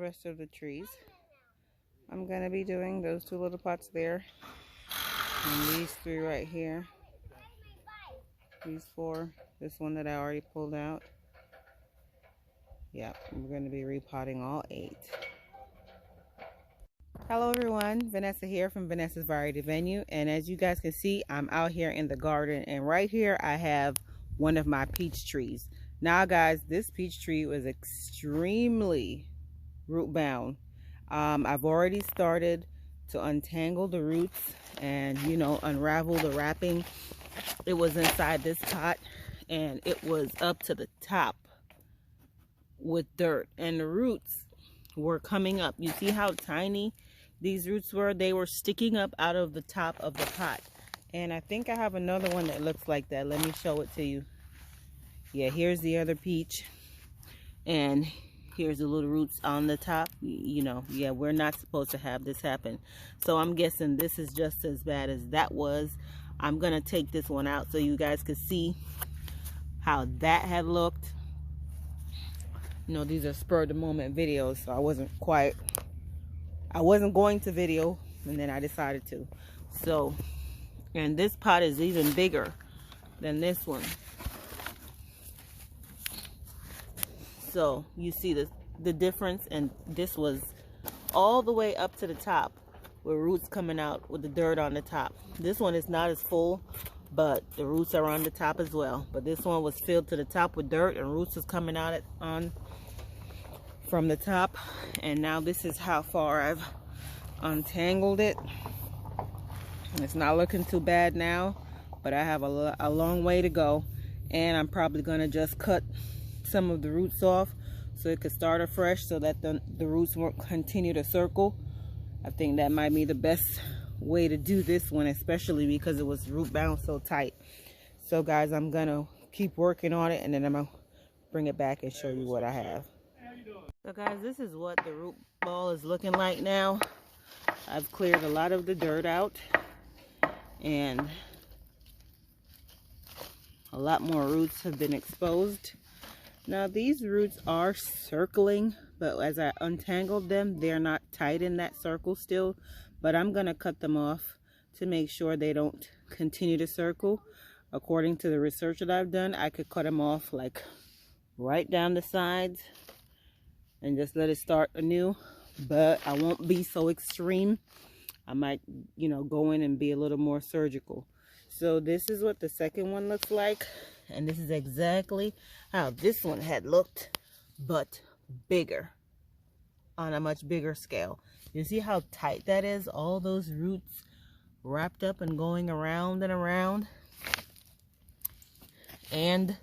rest of the trees. I'm going to be doing those 2 little pots there. And these 3 right here. These 4. This one that I already pulled out. Yeah, we're going to be repotting all 8. Hello everyone, Vanessa here from Vanessa's Variety Venue, and as you guys can see, I'm out here in the garden, and right here I have one of my peach trees. Now guys, this peach tree was extremely root bound. I've already started to untangle the roots and unravel the wrapping. It was inside this pot and it was up to the top with dirt, and the roots were coming up. You see how tiny these roots were? They were sticking up out of the top of the pot. And I think I have another one that looks like that. Let me show it to you. Yeah, here's the other peach. And here's the little roots on the top. Yeah, we're not supposed to have this happen. So I'm guessing this is just as bad as that was. I'm going to take this one out so you guys can see how that had looked. These are spur of the moment videos, so I wasn't going to video, and then I decided to. So, and this pot is even bigger than this one. So you see the difference, and this was all the way up to the top with roots coming out with the dirt on the top. This one is not as full, but the roots are on the top as well. But this one was filled to the top with dirt, and roots was coming out from the top. And now this is how far I've untangled it. It's not looking too bad now, but I have a long way to go, and I'm probably going to just cut some of the roots off so it could start afresh, so that the roots won't continue to circle. I think that might be the best way to do this one, especially because it was root bound so tight. So guys, I'm gonna keep working on it, and then I'm gonna bring it back and show you what I have. So guys, this is what the root ball is looking like now. I've cleared a lot of the dirt out, and a lot more roots have been exposed. Now these roots are circling, but as I untangled them, they're not tight in that circle still. But I'm going to cut them off to make sure they don't continue to circle. According to the research that I've done, I could cut them off like right down the sides and just let it start anew. But I won't be so extreme. I might, go in and be a little more surgical. So this is what the second one looks like. And this is exactly how this one had looked, but bigger, on a much bigger scale. You see how tight that is? All those roots wrapped up and going around and around, and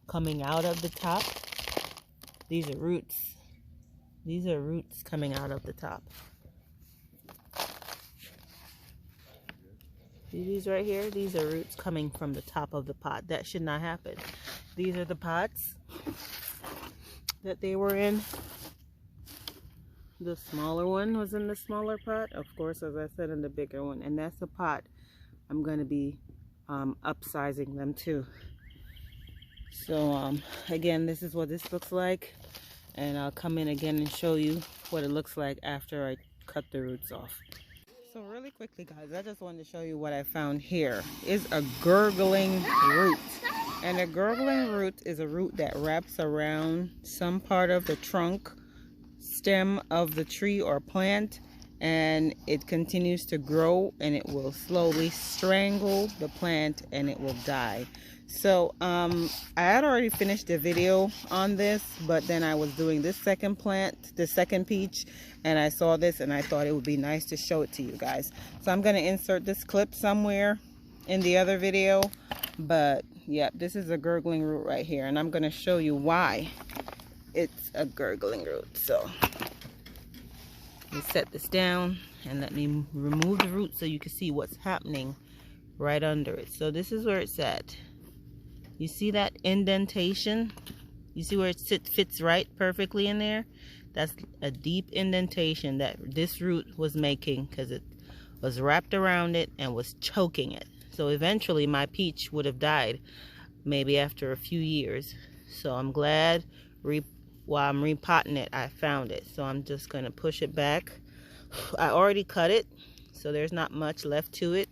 coming out of the top. These are roots. These are roots coming out of the top. See these right here? These are roots coming from the top of the pot. That should not happen. These are the pots that they were in. The smaller one was in the smaller pot, of course, as I said, in the bigger one. And that's the pot I'm going to be upsizing them to. So again, this is what this looks like, and I'll come in again and show you what it looks like after I cut the roots off. So really quickly guys, I just wanted to show you what I found here. Is a gurgling root. And a gurgling root is a root that wraps around some part of the trunk, stem of the tree or plant, and it continues to grow, and it will slowly strangle the plant and it will die. So I had already finished the video on this, but then I was doing this second plant, the second peach, and I saw this and I thought it would be nice to show it to you guys. So I'm going to insert this clip somewhere in the other video, but yeah, this is a gurgling root right here, and I'm going to show you why it's a gurgling root. So let me set this down and let me remove the root so you can see what's happening right under it. So this is where it's at. You see that indentation? You see where it fits right perfectly in there? That's a deep indentation that this root was making because it was wrapped around it and was choking it. So eventually my peach would have died, maybe after a few years. So I'm glad while I'm repotting it, I found it. So I'm just going to push it back. I already cut it, so there's not much left to it.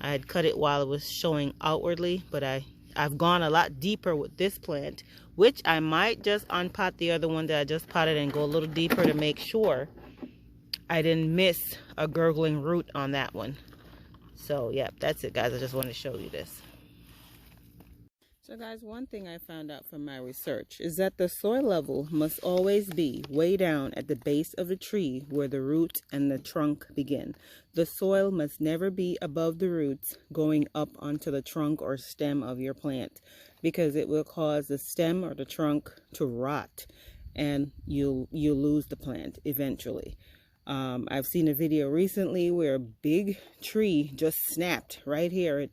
I had cut it while it was showing outwardly, but I've gone a lot deeper with this plant, which I might just unpot the other one that I just potted and go a little deeper to make sure I didn't miss a gurgling root on that one. So yeah, that's it guys. I just wanted to show you this. So guys, one thing I found out from my research is that the soil level must always be way down at the base of the tree where the root and the trunk begin. The soil must never be above the roots going up onto the trunk or stem of your plant, because it will cause the stem or the trunk to rot and you'll lose the plant eventually. I've seen a video recently where a big tree just snapped right here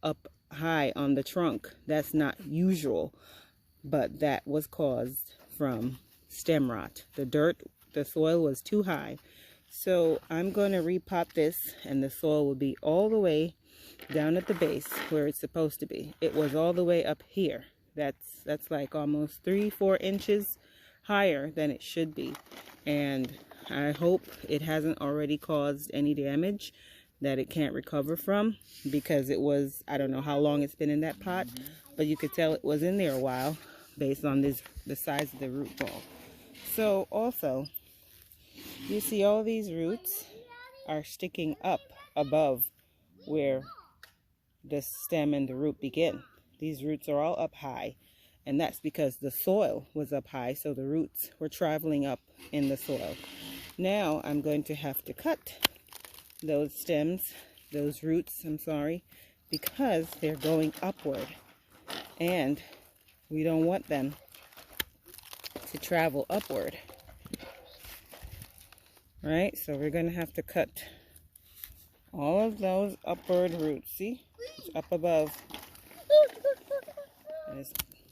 up high on the trunk. That's not usual, but that was caused from stem rot. The soil was too high. So I'm going to repot this, and the soil will be all the way down at the base where it's supposed to be. It was all the way up here. That's like almost 3-4 inches higher than it should be, and I hope it hasn't already caused any damage that it can't recover from, because it was, I don't know how long it's been in that pot, but you could tell it was in there a while based on the size of the root ball. So also, you see all these roots are sticking up above where the stem and the root begin. These roots are all up high, and that's because the soil was up high, so the roots were traveling up in the soil. Now I'm going to have to cut those stems, those roots, I'm sorry, because they're going upward and we don't want them to travel upward. Right? So we're going to have to cut all of those upward roots. See? It's up above. And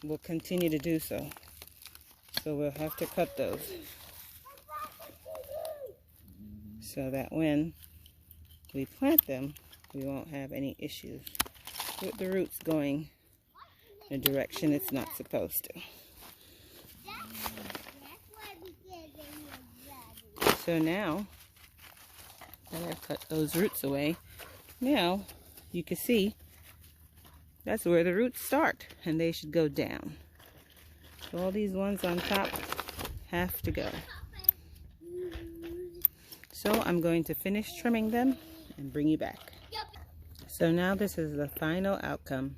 we'll continue to do so. So we'll have to cut those so that when we plant them, we won't have any issues with the roots going in a direction it's not supposed to. So now that I've cut those roots away, now you can see that's where the roots start, and they should go down. So all these ones on top have to go. So I'm going to finish trimming them and bring you back. So now this is the final outcome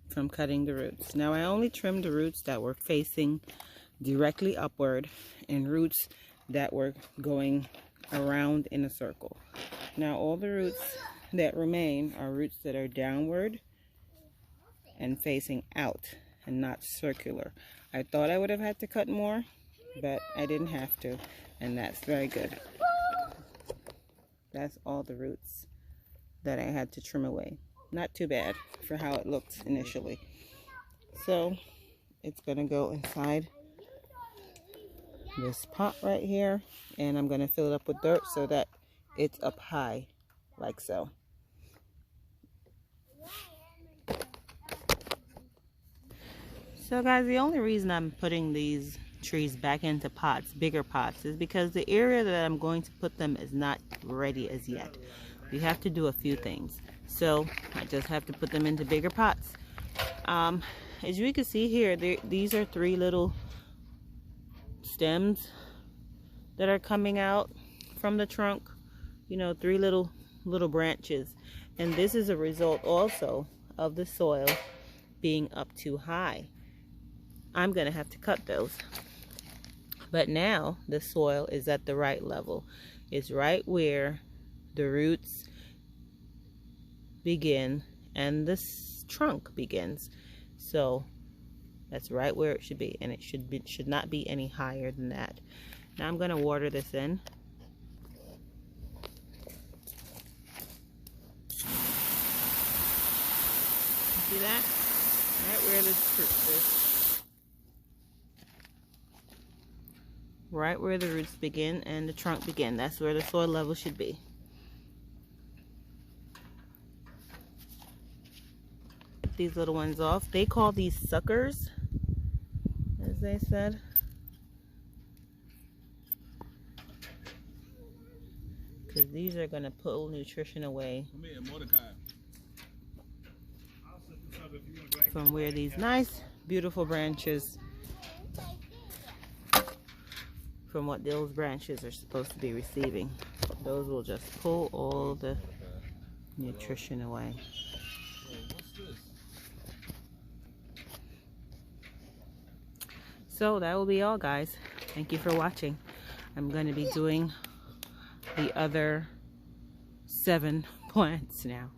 from cutting the roots. Now I only trimmed the roots that were facing directly upward and roots that were going around in a circle. Now all the roots that remain are roots that are downward and facing out and not circular. I thought I would have had to cut more, but I didn't have to, and that's very good. That's all the roots that I had to trim away. Not too bad for how it looked initially. So it's gonna go inside this pot right here, and I'm gonna fill it up with dirt so that it's up high like so. So guys, the only reason I'm putting these trees back into pots, bigger pots, is because the area that I'm going to put them is not ready as yet. We have to do a few things, so I just have to put them into bigger pots. As you can see here, these are 3 little stems that are coming out from the trunk, you know, 3 little branches, and this is a result also of the soil being up too high. I'm gonna have to cut those, but now the soil is at the right level. It's right where the roots begin and the trunk begins, so that's right where it should be, and it should not be any higher than that. Now I'm going to water this in. See that? Right where the roots begin and the trunk begin. That's where the soil level should be. These little ones off. They call these suckers, as they said. because these are going to pull nutrition away from where these nice, beautiful branches, from what those branches are supposed to be receiving. Those will just pull all the nutrition away. So that will be all, guys. Thank you for watching. I'm going to be doing the other 7 plants now.